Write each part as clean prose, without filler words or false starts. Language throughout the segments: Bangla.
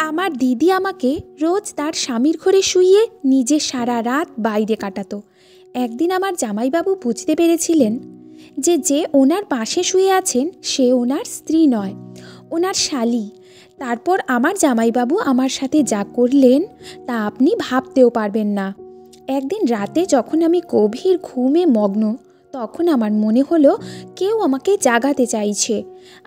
আমার দিদি আমাকে রোজ তার স্বামীর ঘরে শুইয়ে নিজে সারা রাত বাইরে কাটাতো। একদিন আমার জামাইবাবু বুঝতে পেরেছিলেন যে যে ওনার পাশে শুয়ে আছেন সে ওনার স্ত্রী নয়, ওনার শালী। তারপর আমার জামাইবাবু আমার সাথে যা করলেন তা আপনি ভাবতেও পারবেন না। একদিন রাতে যখন আমি গভীর ঘুমে মগ্ন, তখন আমার মনে হলো কেউ আমাকে জাগাতে চাইছে।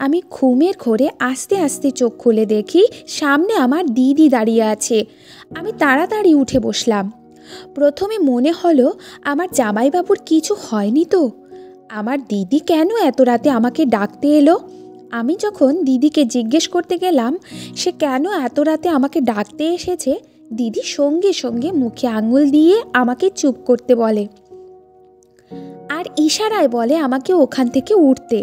আমি ঘুমের ঘোরে আস্তে আস্তে চোখ খুলে দেখি সামনে আমার দিদি দাঁড়িয়ে আছে। আমি তাড়াতাড়ি উঠে বসলাম। প্রথমে মনে হলো আমার জামাইবাবুর কিছু হয়নি তো, আমার দিদি কেন এত রাতে আমাকে ডাকতে এলো। আমি যখন দিদিকে জিজ্ঞেস করতে গেলাম সে কেন এত রাতে আমাকে ডাকতে এসেছে, দিদি সঙ্গে সঙ্গে মুখে আঙুল দিয়ে আমাকে চুপ করতে বলে আর ইশারায় বলে আমাকে ওখান থেকে উঠতে।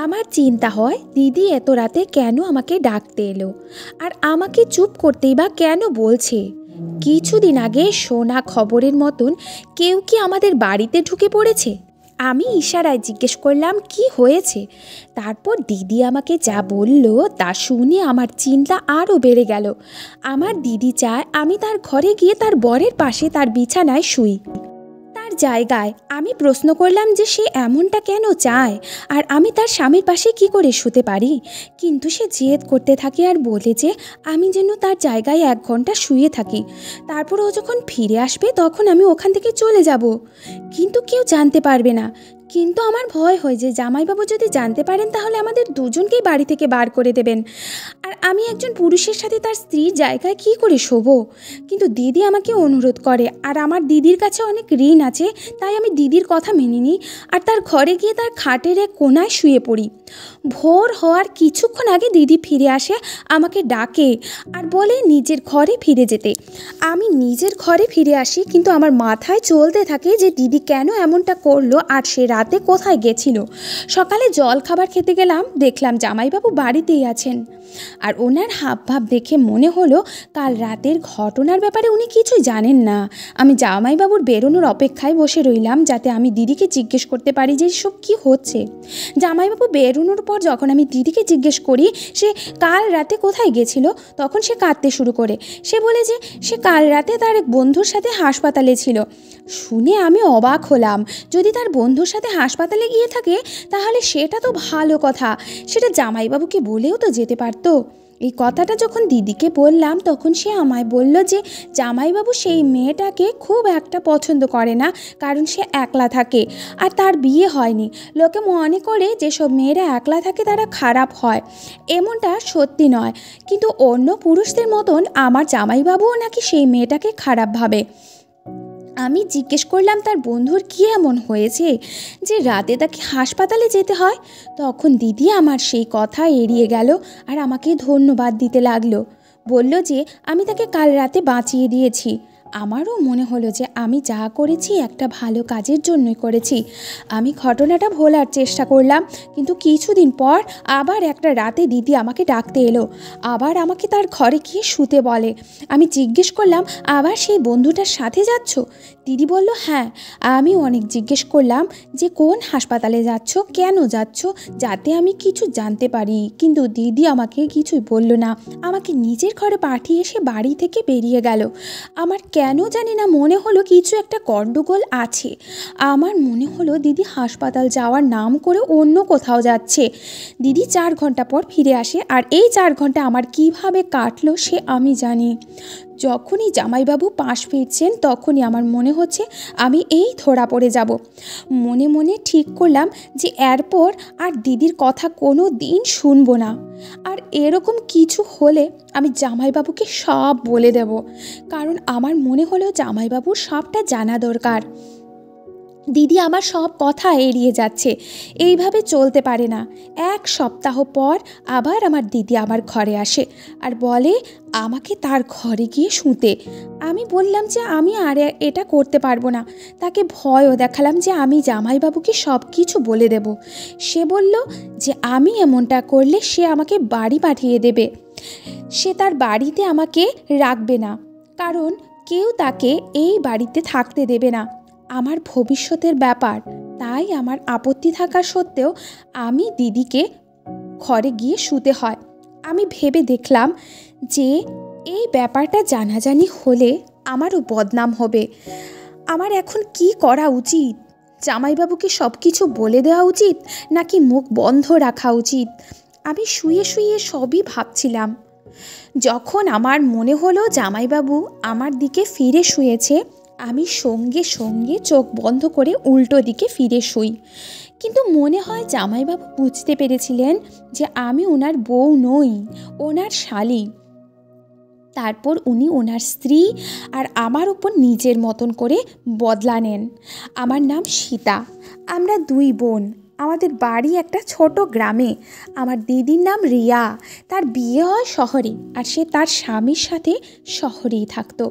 আমার চিন্তা হয় দিদি এত রাতে কেন আমাকে ডাকতে এলো আর আমাকে চুপ করতেই বা কেন বলছে। কিছুদিন আগে শোনা খবরের মতন কেউ কি আমাদের বাড়িতে ঢুকে পড়েছে? আমি ইশারায় জিজ্ঞেস করলাম কি হয়েছে। তারপর দিদি আমাকে যা বলল তা শুনে আমার চিন্তা আরও বেড়ে গেল। আমার দিদি চায় আমি তার ঘরে গিয়ে তার বরের পাশে তার বিছানায় শুই। তার জায়গায় আমি প্রশ্ন করলাম যে সে এমনটা কেন চায় আর আমি তার স্বামীর পাশে কি করে শুতে পারি। কিন্তু সে জেদ করতে থাকে আর বলে যে আমি যেন তার জায়গায় 1 ঘন্টা শুয়ে থাকি, তারপর ও যখন ফিরে আসবে তখন আমি ওখান থেকে চলে যাব, কিন্তু কেউ জানতে পারবে না। কিন্তু আমার ভয় হয় যে জামাইবাবু যদি জানতে পারেন তাহলে আমাদের দুজনকেই বাড়ি থেকে বার করে দেবেন, আর আমি একজন পুরুষের সাথে তার স্ত্রীর জায়গায় কি করে শোবো। কিন্তু দিদি আমাকে অনুরোধ করে আর আমার দিদির কাছে অনেক ঋণ আছে, তাই আমি দিদির কথা মেনে নিই আর তার ঘরে গিয়ে তার খাটের এক কোণায় শুয়ে পড়ি। ভোর হওয়ার কিছুক্ষণ আগে দিদি ফিরে আসে, আমাকে ডাকে আর বলে নিজের ঘরে ফিরে যেতে। আমি নিজের ঘরে ফিরে আসি, কিন্তু আমার মাথায় চলতে থাকে যে দিদি কেন এমনটা করলো আর সে রাতে কোথায় গেছিল। সকালে জল খাবার খেতে গেলাম, দেখলাম জামাইবাবু বাড়িতেই আছেন আর ওনার হাবভাব দেখে মনে হলো কাল রাতের ঘটনার ব্যাপারে উনি কিছুই জানেন না। আমি জামাইবাবুর বেরোনোর অপেক্ষায় বসে রইলাম যাতে আমি দিদিকে জিজ্ঞেস করতে পারি যে সব কী হচ্ছে। জামাইবাবু বেরোনোর পর যখন আমি দিদিকে জিজ্ঞেস করি সে কাল রাতে কোথায় গেছিল, তখন সে কাঁদতে শুরু করে। সে বলে যে সে কাল রাতে তার এক বন্ধুর সাথে হাসপাতালে ছিল। শুনে আমি অবাক হলাম। যদি তার বন্ধুর সাথে হাসপাতালে গিয়ে থাকে তাহলে সেটা তো ভালো কথা, সেটা জামাইবাবুকে বলেও তো যেতে পারতো। এই কথাটা যখন দিদিকে বললাম তখন সে আমায় বলল যে জামাইবাবু সেই মেয়েটাকে খুব একটা পছন্দ করে না, কারণ সে একলা থাকে আর তার বিয়ে হয়নি। লোকে মনে করে যেসব মেয়েরা একলা থাকে তারা খারাপ হয়, এমনটা সত্যি নয়। কিন্তু অন্য পুরুষদের মতন আমার জামাইবাবুও নাকি সেই মেয়েটাকে খারাপ ভাবে। আমি জিজ্ঞেস করলাম তার বন্ধুর কী এমন হয়েছে যে রাতে তাকে হাসপাতালে যেতে হয়। তখন দিদি আমার সেই কথা এড়িয়ে গেল আর আমাকে ধন্যবাদ দিতে লাগলো। বলল যে আমি তাকে কাল রাতে বাঁচিয়ে দিয়েছি। আমারও মনে হলো যে আমি যা করেছি একটা ভালো কাজের জন্যই করেছি। আমি ঘটনাটা ভোলার চেষ্টা করলাম, কিন্তু কিছুদিন পর আবার একটা রাতে দিদি আমাকে ডাকতে এলো, আবার আমাকে তার ঘরে গিয়ে শুতে বলে। আমি জিজ্ঞেস করলাম আবার সেই বন্ধুটার সাথে যাচ্ছ? দিদি বলল হ্যাঁ। আমি অনেক জিজ্ঞেস করলাম যে কোন হাসপাতালে যাচ্ছ, কেন যাচ্ছ, যাতে আমি কিছু জানতে পারি, কিন্তু দিদি আমাকে কিছুই বলল না। আমাকে নিজের ঘরে পাঠিয়ে এসে বাড়ি থেকে বেরিয়ে গেল। আমার কেন জানি না মনে হলো কিছু একটা গন্ডগোল আছে। আমার মনে হলো দিদি হাসপাতাল যাওয়ার নাম করে অন্য কোথাও যাচ্ছে। দিদি 4 ঘন্টা পর ফিরে আসে আর এই 4 ঘন্টা আমার কিভাবে কাটলো সে আমি জানি। যখনই জামাইবাবু পাশ ফিরছেন তখনই আমার মনে হচ্ছে আমি এই ধরা পড়ে যাব। মনে মনে ঠিক করলাম যে এরপর আর দিদির কথা কোনো দিন শুনবো না, আর এরকম কিছু হলে আমি জামাইবাবুকে সব বলে দেব, কারণ আমার মনে হলো জামাইবাবুর সবটা জানা দরকার। দিদি আমার সব কথা এড়িয়ে যাচ্ছে, এইভাবে চলতে পারে না। 1 সপ্তাহ পর আবার আমার দিদি আমার ঘরে আসে আর বলে আমাকে তার ঘরে গিয়ে শুতে। আমি বললাম যে আমি আর এটা করতে পারবো না। তাকে ভয়ও দেখালাম যে আমি জামাইবাবুকে সব কিছু বলে দেব। সে বলল যে আমি এমনটা করলে সে আমাকে বাড়ি পাঠিয়ে দেবে, সে তার বাড়িতে আমাকে রাখবে না, কারণ কেউ তাকে এই বাড়িতে থাকতে দেবে না। আমার ভবিষ্যতের ব্যাপার, তাই আমার আপত্তি থাকা সত্ত্বেও আমি দিদিকে ঘরে গিয়ে শুতে হয়। আমি ভেবে দেখলাম যে এই ব্যাপারটা জানাজানি হলে আমারও বদনাম হবে। আমার এখন কি করা উচিত? জামাইবাবুকে সব কিছু বলে দেওয়া উচিত নাকি মুখ বন্ধ রাখা উচিত? আমি শুয়ে শুয়ে সবই ভাবছিলাম। যখন আমার মনে হলো জামাইবাবু আমার দিকে ফিরে শুয়েছে, আমি সঙ্গে সঙ্গে চোখ বন্ধ করে উল্টো দিকে ফিরে শুই। কিন্তু মনে হয় জামাইবাবু বুঝতে পেরেছিলেন যে আমি ওনার বউ নই, ওনার শালী। তারপর উনি ওনার স্ত্রী আর আমার উপর নিজের মতন করে বদলা নেন। আমার নাম সীতা, আমরা দুই বোন। আমাদের বাড়ি একটা ছোট গ্রামে। আমার দিদির নাম রিয়া, তার বিয়ে হয় শহরে আর সে তার স্বামীর সাথে শহরেই থাকতো।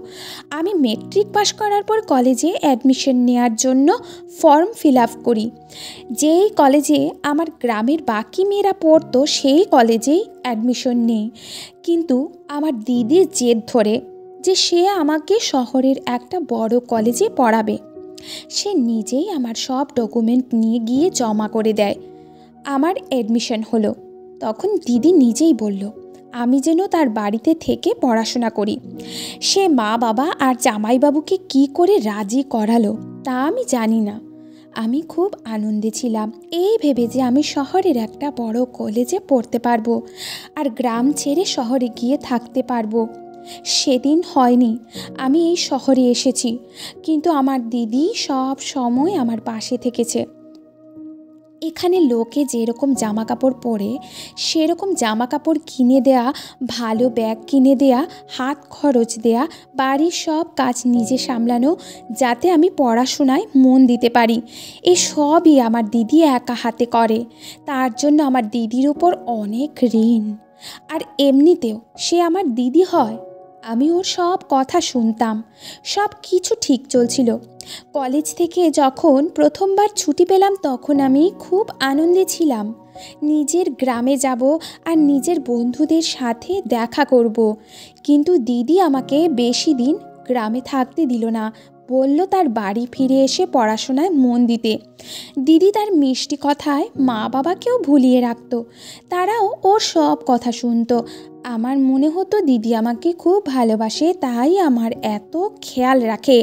আমি মেট্রিক পাশ করার পর কলেজে অ্যাডমিশন নেওয়ার জন্য ফর্ম ফিল আপ করি। যেই কলেজে আমার গ্রামের বাকি মেয়েরা পড়তো সেই কলেজেই অ্যাডমিশন নেই। কিন্তু আমার দিদির জেদ ধরে যে সে আমাকে শহরের একটা বড় কলেজে পড়াবে, সে নিজেই আমার সব ডকুমেন্ট নিয়ে গিয়ে জমা করে দেয়। আমার অ্যাডমিশন হলো। তখন দিদি নিজেই বলল আমি যেন তার বাড়িতে থেকে পড়াশোনা করি। সে মা বাবা আর জামাইবাবুকে কি করে রাজি করালো তা আমি জানি না। আমি খুব আনন্দে ছিলাম এই ভেবে যে আমি শহরের একটা বড় কলেজে পড়তে পারবো আর গ্রাম ছেড়ে শহরে গিয়ে থাকতে পারবো। সেদিন হয়নি। আমি এই শহরে এসেছি, কিন্তু আমার দিদি সব সময় আমার পাশে থেকেছে। এখানে লোকে যেরকম জামা কাপড় পরে সেরকম জামা কাপড় কিনে দেয়া, ভালো ব্যাগ কিনে দেয়া, হাত খরচ দেয়া, বাড়ির সব কাজ নিজে সামলানো, যাতে আমি পড়াশোনায় মন দিতে পারি, এই সবই আমার দিদি একা হাতে করে। তার জন্য আমার দিদির উপর অনেক ঋণ। আর এমনিতেও সে আমার দিদি হয়। আমি ওর সব কথা শুনতাম, সব কিছু ঠিক চলছিল। কলেজ থেকে যখন প্রথমবার ছুটি পেলাম তখন আমি খুব আনন্দে ছিলাম। নিজের গ্রামে যাব আর নিজের বন্ধুদের সাথে দেখা করব। কিন্তু দিদি আমাকে বেশি দিন গ্রামে থাকতে দিল না, বলল তার বাড়ি ফিরে এসে পড়াশোনায় মন দিতে। দিদি তার মিষ্টি কথায় মা বাবাকেও ভুলিয়ে রাখতো, তারাও ওর সব কথা শুনতো। আমার মনে হতো দিদি আমাকে খুব ভালোবাসে, তাই আমার এত খেয়াল রাখে।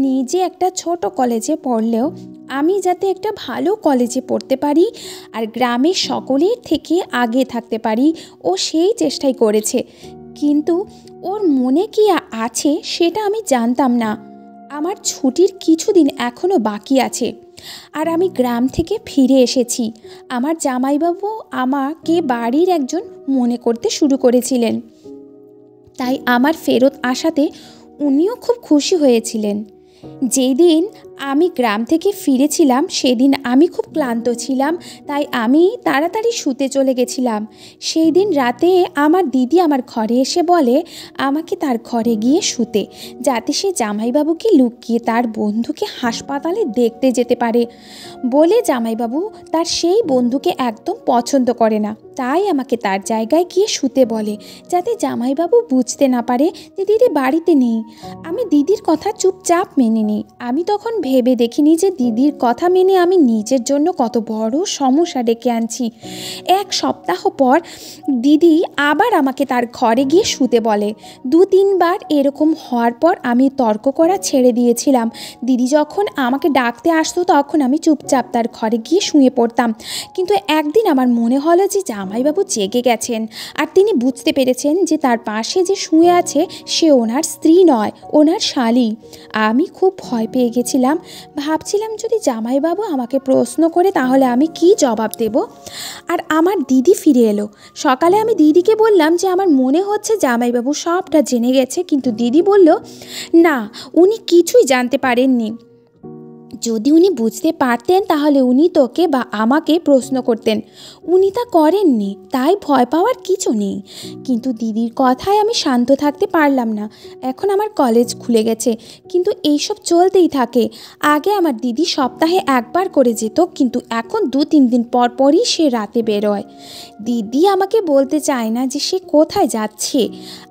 নিজে একটা ছোট কলেজে পড়লেও আমি যাতে একটা ভালো কলেজে পড়তে পারি আর গ্রামের সকলের থেকে আগে থাকতে পারি, ও সেই চেষ্টাই করেছে। কিন্তু ওর মনে কি আছে সেটা আমি জানতাম না। আমার ছুটির কিছুদিন এখনও বাকি আছে আর আমি গ্রাম থেকে ফিরে এসেছি। আমার জামাইবাবু আমাকে বাড়ির একজন মনে করতে শুরু করেছিলেন, তাই আমার ফেরত আসাতে উনিও খুব খুশি হয়েছিলেন। যেই দিন আমি গ্রাম থেকে ফিরেছিলাম সেদিন আমি খুব ক্লান্ত ছিলাম, তাই আমি তাড়াতাড়ি শুতে চলে গেছিলাম। সেই দিন রাতে আমার দিদি আমার ঘরে এসে বলে আমাকে তার ঘরে গিয়ে শুতে, যাতে সে জামাইবাবুকে লুকিয়ে তার বন্ধুকে হাসপাতালে দেখতে যেতে পারে। বলে জামাইবাবু তার সেই বন্ধুকে একদম পছন্দ করে না, তাই আমাকে তার জায়গায় গিয়ে শুতে বলে, যাতে জামাইবাবু বুঝতে না পারে যে দিদি বাড়িতে নেই। আমি দিদির কথা চুপচাপ মেনে নিই। আমি তখন ভেবে দেখিনি যে দিদির কথা মেনে আমি নিজের জন্য কত বড় সমস্যা ডেকে আনছি। এক সপ্তাহ পর দিদি আবার আমাকে তার ঘরে গিয়ে শুতে বলে। 2-3 বার এরকম হওয়ার পর আমি তর্ক করা ছেড়ে দিয়েছিলাম। দিদি যখন আমাকে ডাকতে আসতো তখন আমি চুপচাপ তার ঘরে গিয়ে শুয়ে পড়তাম। কিন্তু একদিন আমার মনে হলো যে জামাইবাবু জেগে গেছেন আর তিনি বুঝতে পেরেছেন যে তার পাশে যে শুয়ে আছে সে ওনার স্ত্রী নয়, ওনার শালী। আমি খুব ভয় পেয়ে গেছিলাম। ভাবছিলাম যদি জামাইবাবু আমাকে প্রশ্ন করে তাহলে আমি কি জবাব দেব। আর আমার দিদি ফিরে এলো। সকালে আমি দিদিকে বললাম যে আমার মনে হচ্ছে জামাইবাবু সবটা জেনে গেছে, কিন্তু দিদি বলল না, উনি কিছুই জানতে পারেননি। যদি উনি বুঝতে পারতেন তাহলে উনি তোকে বা আমাকে প্রশ্ন করতেন। উনি তা করেননি, তাই ভয় পাওয়ার কিছু নেই। কিন্তু দিদির কথায় আমি শান্ত থাকতে পারলাম না। এখন আমার কলেজ খুলে গেছে, কিন্তু এইসব চলতেই থাকে। আগে আমার দিদি সপ্তাহে একবার করে যেত, কিন্তু এখন 2-3 দিন পর পরই সে রাতে বেরোয়। দিদি আমাকে বলতে চায় না যে সে কোথায় যাচ্ছে।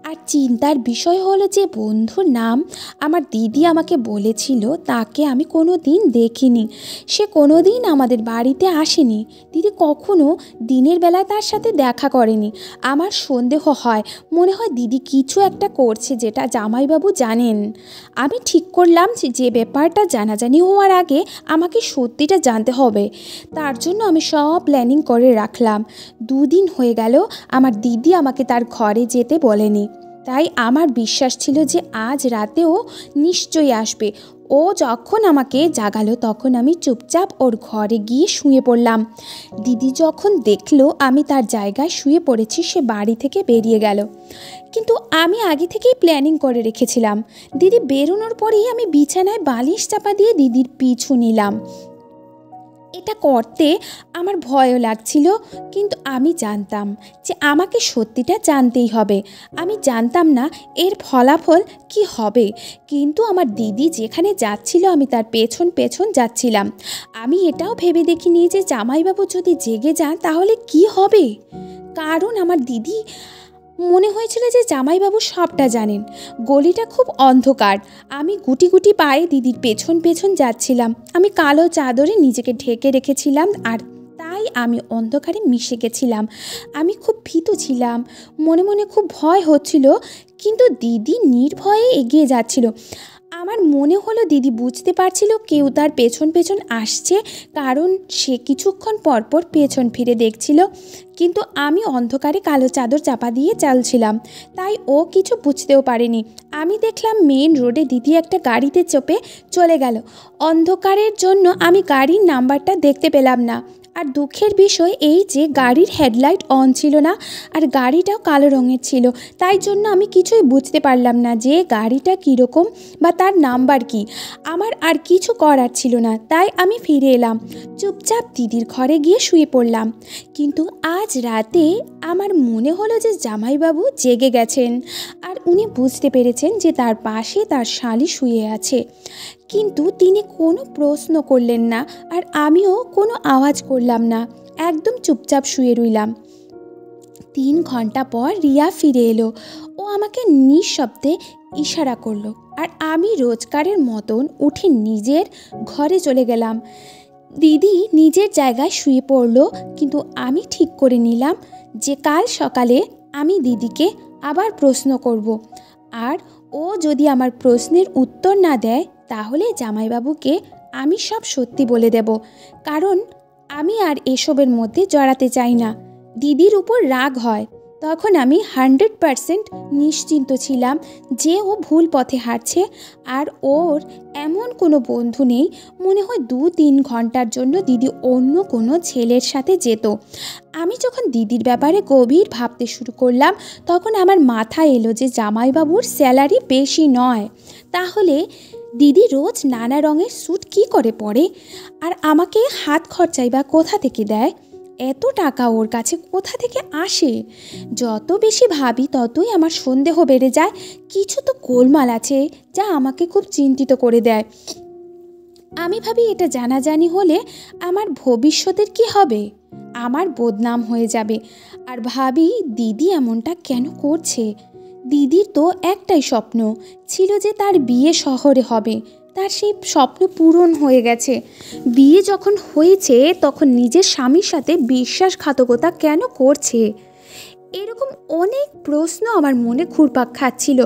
আর চিন্তার বিষয় হলো যে বন্ধুর নাম আমার দিদি আমাকে বলেছিল তাকে আমি কোনো দিন দিন দেখিনি, সে কোনো দিন আমাদের বাড়িতে আসেনি। দিদি কখনো দিনের বেলা তার সাথে দেখা করেনি। আমার সন্দেহ হয়, মনে হয় দিদি কিছু একটা করছে যেটা জামাইবাবু জানেন। আমি ঠিক করলাম যে ব্যাপারটা জানাজানি হওয়ার আগে আমাকে সত্যিটা জানতে হবে। তার জন্য আমি সব প্ল্যানিং করে রাখলাম। 2 দিন হয়ে গেল আমার দিদি আমাকে তার ঘরে যেতে বলেনি, তাই আমার বিশ্বাস ছিল যে আজ রাতেও নিশ্চয়ই আসবে। ও যখন আমাকে জাগালো তখন আমি চুপচাপ ওর ঘরে গিয়ে শুয়ে পড়লাম। দিদি যখন দেখলো আমি তার জায়গায় শুয়ে পড়েছি, সে বাড়ি থেকে বেরিয়ে গেল। কিন্তু আমি আগে থেকেই প্ল্যানিং করে রেখেছিলাম। দিদি বেরোনোর পরেই আমি বিছানায় বালিশ চাপা দিয়ে দিদির পিছু নিলাম। এটা করতে আমার ভয়ও লাগছিল, কিন্তু আমি জানতাম যে আমাকে সত্যিটা জানতেই হবে। আমি জানতাম না এর ফলাফল কি হবে, কিন্তু আমার দিদি যেখানে যাচ্ছিল আমি তার পেছন পেছন যাচ্ছিলাম। আমি এটাও ভেবে দেখিনি যে জামাইবাবু যদি জেগে যান তাহলে কি হবে, কারণ আমার দিদি মনে হয়েছিল যে জামাইবাবু সবটা জানেন। গলিটা খুব অন্ধকার। আমি গুটি গুটি পায়ে দিদির পেছন পেছন যাচ্ছিলাম। আমি কালো চাদরে নিজেকে ঢেকে রেখেছিলাম, আর তাই আমি অন্ধকারে মিশে গেছিলাম। আমি খুব ভীতু ছিলাম, মনে মনে খুব ভয় হচ্ছিল, কিন্তু দিদি নির্ভয়ে এগিয়ে যাচ্ছিল। আমার মনে হলো দিদি বুঝতে পারছিল কেউ তার পেছন পেছন আসছে, কারণ সে কিছুক্ষণ পরপর পেছন ফিরে দেখছিল। কিন্তু আমি অন্ধকারে কালো চাদর চাপা দিয়ে চলছিলাম, তাই ও কিছু বুঝতেও পারেনি। আমি দেখলাম মেন রোডে দিদি একটা গাড়িতে চেপে চলে গেল। অন্ধকারের জন্য আমি গাড়ির নাম্বারটা দেখতে পেলাম না। আর দুঃখের বিষয় এই যে গাড়ির হেডলাইট অন ছিল না, আর গাড়িটাও কালো রঙের ছিল। তাই জন্য আমি কিছুই বুঝতে পারলাম না যে গাড়িটা কীরকম বা তার নাম্বার কি। আমার আর কিছু করার ছিল না, তাই আমি ফিরে এলাম। চুপচাপ দিদির ঘরে গিয়ে শুয়ে পড়লাম। কিন্তু আজ রাতে আমার মনে হলো যে জামাইবাবু জেগে গেছেন, আর উনি বুঝতে পেরেছেন যে তার পাশে তার শালি শুয়ে আছে। কিন্তু তিনি কোনো প্রশ্ন করলেন না, আর আমিও কোনো আওয়াজ করলাম না। একদম চুপচাপ শুয়ে রইলাম। 3 ঘন্টা পর রিয়া ফিরে এলো। ও আমাকে নিঃশব্দে ইশারা করলো, আর আমি রোজকারের মতন উঠে নিজের ঘরে চলে গেলাম। দিদি নিজের জায়গায় শুয়ে পড়লো, কিন্তু আমি ঠিক করে নিলাম যে কাল সকালে আমি দিদিকে আবার প্রশ্ন করব, আর ও যদি আমার প্রশ্নের উত্তর না দেয় তাহলে জামাইবাবুকে আমি সব সত্যি বলে দেব, কারণ আমি আর এসবের মধ্যে জড়াতে চাই না। দিদির উপর রাগ হয়। তখন আমি 100% নিশ্চিন্ত ছিলাম যে ও ভুল পথে হাঁটছে, আর ওর এমন কোনো বন্ধু নেই। মনে হয় 2-3 ঘন্টার জন্য দিদি অন্য কোনো ছেলের সাথে যেত। আমি যখন দিদির ব্যাপারে গভীর ভাবতে শুরু করলাম, তখন আমার মাথায় এলো যে জামাইবাবুর স্যালারি বেশি নয়, তাহলে দিদি রোজ নানা রঙের স্যুট কী করে পরে, আর আমাকে হাত খরচাই বা কোথা থেকে দেয়? এত টাকা ওর কাছে কোথা থেকে আসে? যত বেশি ভাবি ততই আমার সন্দেহ বেড়ে যায়। কিছু তো গোলমাল আছে যা আমাকে খুব চিন্তিত করে দেয়। আমি ভাবি এটা জানাজানি হলে আমার ভবিষ্যতের কি হবে? আমার বদনাম হয়ে যাবে। আর ভাবি দিদি এমনটা কেন করছে? দিদির তো একটাই স্বপ্ন ছিল যে তার বিয়ে শহরে হবে। তার সেই স্বপ্ন পূরণ হয়ে গেছে। বিয়ে যখন হয়েছে তখন নিজের স্বামীর সাথে বিশ্বাসঘাতকতা কেন করছে? এরকম অনেক প্রশ্ন আমার মনে ঘুরপাক খাচ্ছিল,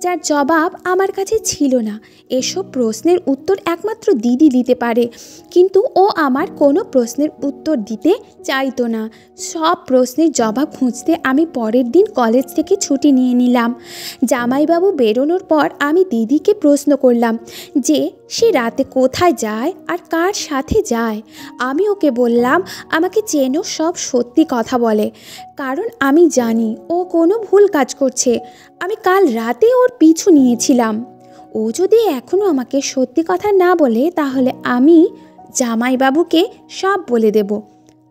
যার জবাব আমার কাছে ছিল না। এসব প্রশ্নের উত্তর একমাত্র দিদি দিতে পারে, কিন্তু ও আমার কোনো প্রশ্নের উত্তর দিতে চাইতো না। সব প্রশ্নের জবাব খুঁজতে আমি পরের দিন কলেজ থেকে ছুটি নিয়ে নিলাম। জামাইবাবু বেরোনোর পর আমি দিদিকে প্রশ্ন করলাম যে সে রাতে কোথায় যায় আর কার সাথে যায়। আমি ওকে বললাম আমাকে যেন সব সত্যি কথা বলে, কারণ আমি জানি ও কোনো ভুল কাজ করছে। আমি কাল রাতে ওর পিছু নিয়েছিলাম। ও যদি এখনও আমাকে সত্যি কথা না বলে তাহলে আমি জামাইবাবুকে সব বলে দেব।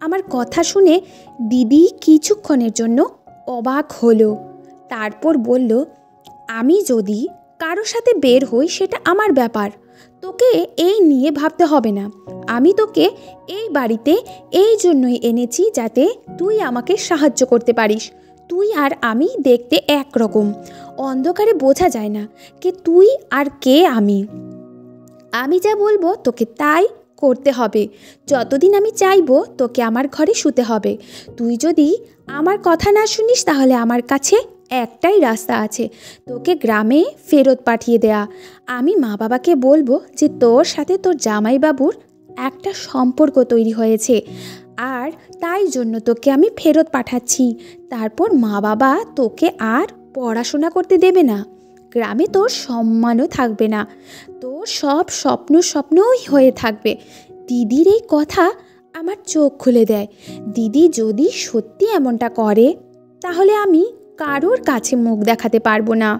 আমার কথা শুনে দিদি কিছুক্ষণের জন্য অবাক হলো, তারপর বলল, আমি যদি কারো সাথে বের হই সেটা আমার ব্যাপার, তোকে এই নিয়ে ভাবতে হবে না। আমি তোকে এই বাড়িতে এই জন্যই এনেছি যাতে তুই আমাকে সাহায্য করতে পারিস। তুই আর আমি দেখতে একরকম, অন্ধকারে বোঝা যায় না কে তুই আর কে আমি। আমি যা বলবো তোকে তাই করতে হবে। যতদিন আমি চাইবো তোকে আমার ঘরে শুতে হবে। তুই যদি আমার কথা না শুনিস তাহলে আমার কাছে একটাই রাস্তা আছে, তোকে গ্রামে ফেরত পাঠিয়ে দেয়া। আমি মা বাবাকে বলবো যে তোর সাথে তোর জামাইবাবুর একটা সম্পর্ক তৈরি হয়েছে, আর তাই জন্য তোকে আমি ফেরত পাঠাচ্ছি। তারপর মা বাবা তোকে আর পড়াশোনা করতে দেবে না, গ্রামে তোর সম্মানও থাকবে না, তোর সব স্বপ্নই হয়ে থাকবে। দিদির এই কথা আমার চোখ খুলে দেয়। দিদি যদি সত্যি এমনটা করে তাহলে আমি কারোর কাছে মুখ দেখাতে পারবো না।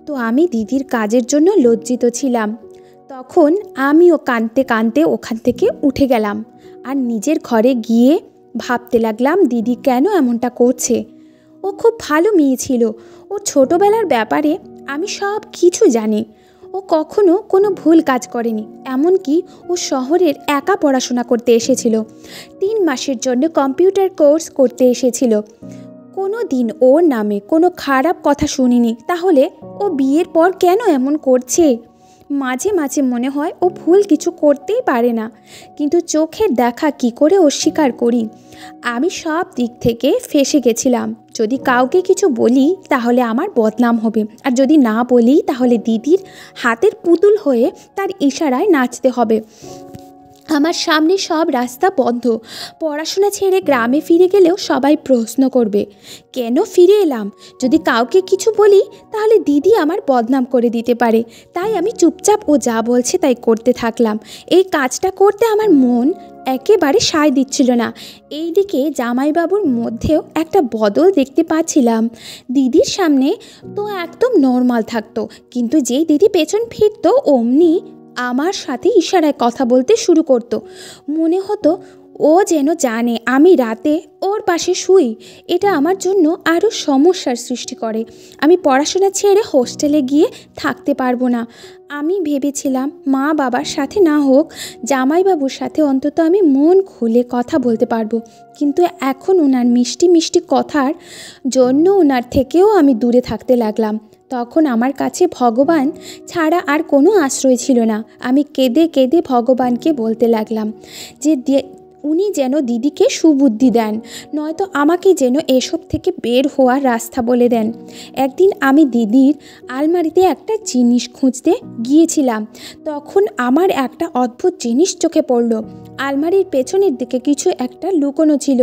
তো আমি দিদির কাজের জন্য লজ্জিত ছিলাম। তখন আমিও কাঁদতে কাঁদতে ওখান থেকে উঠে গেলাম আর নিজের ঘরে গিয়ে ভাবতে লাগলাম দিদি কেন এমনটা করছে। ও খুব ভালো মেয়ে ছিল, ওর ছোটোবেলার ব্যাপারে আমি সব কিছু জানি। ও কখনো কোনো ভুল কাজ করেনি, এমনকি ও শহরের একা পড়াশোনা করতে এসেছিল, 3 মাসের জন্য কম্পিউটার কোর্স করতে এসেছিল। কোনো দিন ওর নামে কোনো খারাপ কথা শুনিনি, তাহলে ও বিয়ের পর কেন এমন করছে? মাঝে মাঝে মনে হয় ও ভুল কিছু করতেই পারে না, কিন্তু চোখের দেখা কি করে অস্বীকার করি? আমি সব দিক থেকে ফেঁসে গেছিলাম। যদি কাউকে কিছু বলি তাহলে আমার বদনাম হবে, আর যদি না বলি তাহলে দিদির হাতের পুতুল হয়ে তার ইশারায় নাচতে হবে। আমার সামনে সব রাস্তা বন্ধ। পড়াশোনা ছেড়ে গ্রামে ফিরে গেলেও সবাই প্রশ্ন করবে কেন ফিরে এলাম। যদি কাউকে কিছু বলি তাহলে দিদি আমার বদনাম করে দিতে পারে। তাই আমি চুপচাপ ও যা বলছে তাই করতে থাকলাম। এই কাজটা করতে আমার মন একেবারে সায় দিচ্ছিল না। এইদিকে জামাইবাবুর মধ্যেও একটা বদল দেখতে পাচ্ছিলাম। দিদির সামনে তো একদম নর্মাল থাকতো, কিন্তু যেই দিদি পেছন ফিরতো অমনি আমার সাথে ইশারায় কথা বলতে শুরু করতো। মনে হতো ও যেন জানে আমি রাতে ওর পাশে শুই। এটা আমার জন্য আরও সমস্যার সৃষ্টি করে। আমি পড়াশোনা ছেড়ে হোস্টেলে গিয়ে থাকতে পারবো না। আমি ভেবেছিলাম মা বাবার সাথে না হোক, জামাইবাবুর সাথে অন্তত আমি মন খুলে কথা বলতে পারবো। কিন্তু এখন ওনার মিষ্টি মিষ্টি কথার জন্য ওনার থেকেও আমি দূরে থাকতে লাগলাম। তখন আমার কাছে ভগবান ছাড়া আর কোনো আশ্রয় ছিল না। আমি কেঁদে কেঁদে ভগবানকে বলতে লাগলাম যে উনি যেন দিদিকে সুবুদ্ধি দেন, নয়তো আমাকে যেন এসব থেকে বের হওয়ার রাস্তা বলে দেন। একদিন আমি দিদির আলমারিতে একটা জিনিস খুঁজতে গিয়েছিলাম। তখন আমার একটা অদ্ভুত জিনিস চোখে পড়ল। আলমারির পেছনের দিকে কিছু একটা লুকোনো ছিল।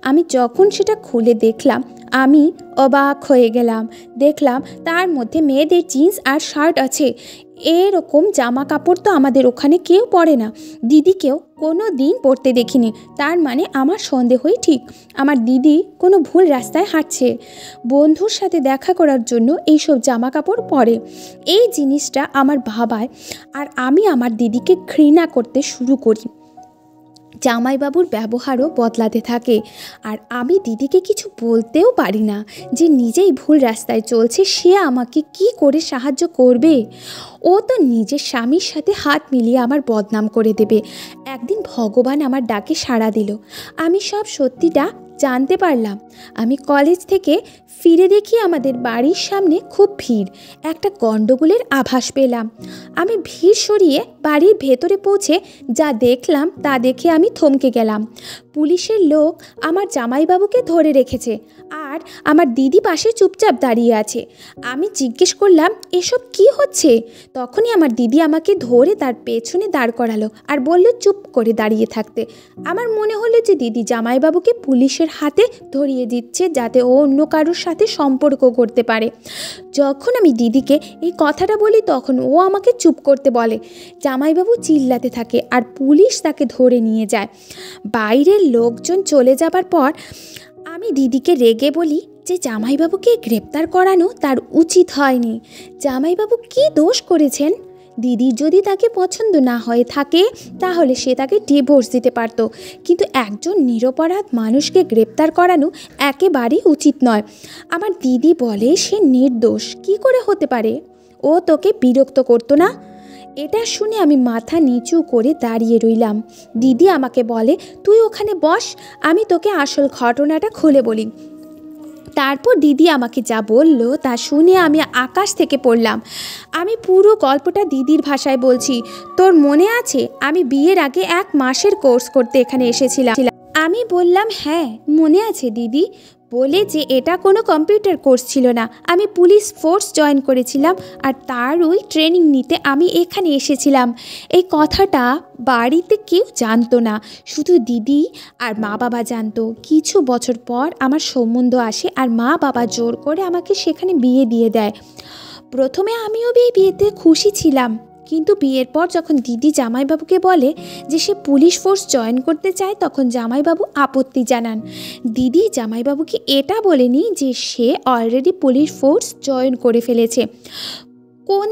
আমি যখন সেটা খুলে দেখলাম আমি অবাক হয়ে গেলাম। দেখলাম তার মধ্যে মেয়েদের জিন্স আর শার্ট আছে। এরকম জামা কাপড় তো আমাদের ওখানে কেউ পরে না, দিদিকেও কোনো দিন পরতে দেখিনি। তার মানে আমার সন্দেহই ঠিক, আমার দিদি কোনো ভুল রাস্তায় হাঁটছে। বন্ধুর সাথে দেখা করার জন্য এইসব জামা কাপড় পরে। এই জিনিসটা আমার ভাবায় আর আমি আমার দিদিকে ঘৃণা করতে শুরু করি। জামাইবাবুর ব্যবহারও বদলাতে থাকে, আর আমি দিদিকে কিছু বলতেও পারি না। যে নিজেই ভুল রাস্তায় চলছে সে আমাকে কি করে সাহায্য করবে? ও তো নিজের স্বামীর সাথে হাত মিলিয়ে আমার বদনাম করে দেবে। একদিন ভগবান আমার ডাকে সাড়া দিল। আমি সব সত্যিটা জানতে পারলাম। আমি কলেজ থেকে ফিরে দেখি আমাদের বাড়ির সামনে খুব ভিড়। একটা গণ্ডগোলের আভাস পেলাম। আমি ভিড় সরিয়ে বাড়ির ভেতরে পৌঁছে যা দেখলাম তা দেখে আমি থমকে গেলাম। পুলিশের লোক আমার জামাইবাবুকে ধরে রেখেছে, আর আমার দিদি পাশে চুপচাপ দাঁড়িয়ে আছে। আমি জিজ্ঞেস করলাম এসব কি হচ্ছে? তখনই আমার দিদি আমাকে ধরে তার পেছনে দাঁড় করালো আর বলল চুপ করে দাঁড়িয়ে থাকতে। আমার মনে হলো যে দিদি জামাইবাবুকে পুলিশের হাতে ধরিয়ে দিচ্ছে যাতে ও অন্য কারোর সাথে সম্পর্ক করতে পারে। যখন আমি দিদিকে এই কথাটা বলি তখন ও আমাকে চুপ করতে বলে। জামাইবাবু চিল্লাতে থাকে আর পুলিশ তাকে ধরে নিয়ে যায়। বাইরের লোকজন চলে যাবার পর আমি দিদিকে রেগে বলি যে জামাইবাবুকে গ্রেপ্তার করানো তার উচিত হয়নি। জামাইবাবু কি দোষ করেছেন? দিদির যদি তাকে পছন্দ না হয়ে থাকে তাহলে সে তাকে ডিভোর্স দিতে পারত, কিন্তু একজন নিরপরাধ মানুষকে গ্রেপ্তার করানো একেবারেই উচিত নয়। আমার দিদি বলে সে নির্দোষ। কি করে হতে পারে? ও তোকে বিরক্ত করতো না? এটা শুনে আমি মাথা নিচু করে দাঁড়িয়ে রইলাম। দিদি আমাকে বলে তুই ওখানে বস, আমি তোকে আসল ঘটনাটা খুলে বলি। তারপর দিদি আমাকে যা বলল তা শুনে আমি আকাশ থেকে পড়লাম। আমি পুরো গল্পটা দিদির ভাষায় বলছি। তোর মনে আছে আমি বিয়ের আগে 1 মাসের কোর্স করতে এখানে এসেছিলাম? আমি বললাম হ্যাঁ মনে আছে দিদি। বলে যে এটা কোনো কম্পিউটার কোর্স ছিল না, আমি পুলিশ ফোর্স জয়েন করেছিলাম আর তারই ট্রেনিং নিতে আমি এখানে এসেছিলাম। এই কথাটা বাড়িতে কেউ জানতো না, শুধু দিদি আর মা বাবা জানতো। কিছু বছর পর আমার সম্বন্ধ আসে আর মা বাবা জোর করে আমাকে সেখানে বিয়ে দিয়ে দেয়। প্রথমে আমিও বিয়েতে খুশি ছিলাম, কিন্তু বিয়ের পর যখন দিদি জামাইবাবুকে বলে যে সে পুলিশ ফোর্স জয়েন করতে চায় তখন জামাইবাবু আপত্তি জানান। দিদি জামাইবাবুকে এটা বলেনি যে সে অলরেডি পুলিশ ফোর্স জয়েন করে ফেলেছে। কোন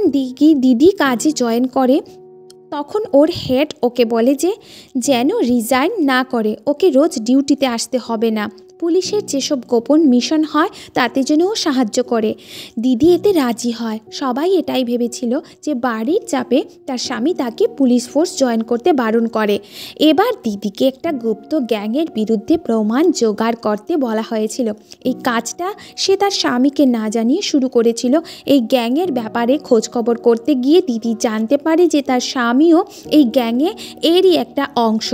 দিদি কাজে জয়েন করে তখন ওর হেড ওকে বলে যে যেন রিজাইন না করে, ওকে রোজ ডিউটিতে আসতে হবে না, পুলিশের যেসব গোপন মিশন হয় তাতে যেন ও সাহায্য করে। দিদি এতে রাজি হয়। সবাই এটাই ভেবেছিল যে বাড়ির চাপে তার স্বামী তাকে পুলিশ ফোর্স জয়েন করতে বারণ করে। এবার দিদিকে একটা গুপ্ত গ্যাংয়ের বিরুদ্ধে প্রমাণ জোগাড় করতে বলা হয়েছিল। এই কাজটা সে তার স্বামীকে না জানিয়ে শুরু করেছিল। এই গ্যাংয়ের ব্যাপারে খোঁজখবর করতে গিয়ে দিদি জানতে পারে যে তার স্বামীও এই গ্যাংয়ে এরই একটা অংশ,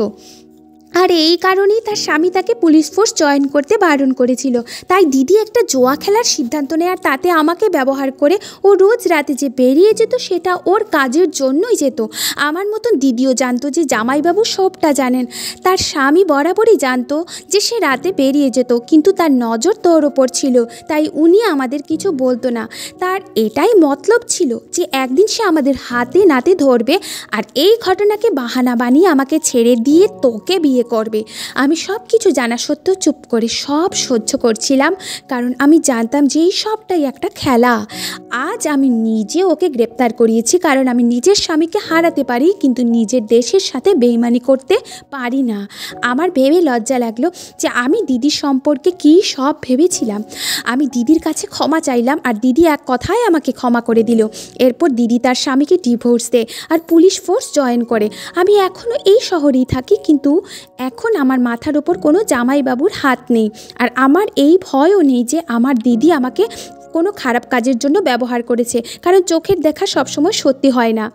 আর এই কারণেই তার স্বামী তাকে পুলিশ ফোর্স জয়েন করতে বারণ করেছিল। তাই দিদি একটা জুয়া খেলার সিদ্ধান্ত নেয় আর তাতে আমাকে ব্যবহার করে ও রোজ রাতে যে বেরিয়ে যেত সেটা ওর কাজের জন্যই যেত। আমার মতন দিদিও জানতো যে জামাইবাবু সবটা জানেন। তার স্বামী বরাবরই জানতো যে সে রাতে বেরিয়ে যেত, কিন্তু তার নজর তোর ওপর ছিল, তাই উনি আমাদের কিছু বলতো না। তার এটাই মতলব ছিল যে একদিন সে আমাদের হাতে নাতে ধরবে আর এই ঘটনাকে বাহানা বানিয়ে আমাকে ছেড়ে দিয়ে তোকে বিয়ে করবে। আমি সব কিছু জানা সত্ত্বেও চুপ করে সব সহ্য করছিলাম, কারণ আমি জানতাম যে এই সবটাই একটা খেলা। আজ আমি নিজে ওকে গ্রেপ্তার করিয়েছি কারণ আমি নিজের স্বামীকে হারাতে পারি কিন্তু নিজের দেশের সাথে বেইমানি করতে পারি না। আমার ভেবে লজ্জা লাগলো যে আমি দিদির সম্পর্কে কী সব ভেবেছিলাম। আমি দিদির কাছে ক্ষমা চাইলাম আর দিদি এক কথায় আমাকে ক্ষমা করে দিল। এরপর দিদি তার স্বামীকে ডিভোর্স দেয় আর পুলিশ ফোর্স জয়েন করে। আমি এখনও এই শহরেই থাকি, কিন্তু এখন আমার মাথার ওপর কোনো জামাইবাবুর হাত নেই আর আমার এই ভয়ও নেই যে আমার দিদি আমাকে কোনো খারাপ কাজের জন্য ব্যবহার করেছে, কারণ চোখের দেখা সবসময় সত্যি হয় না।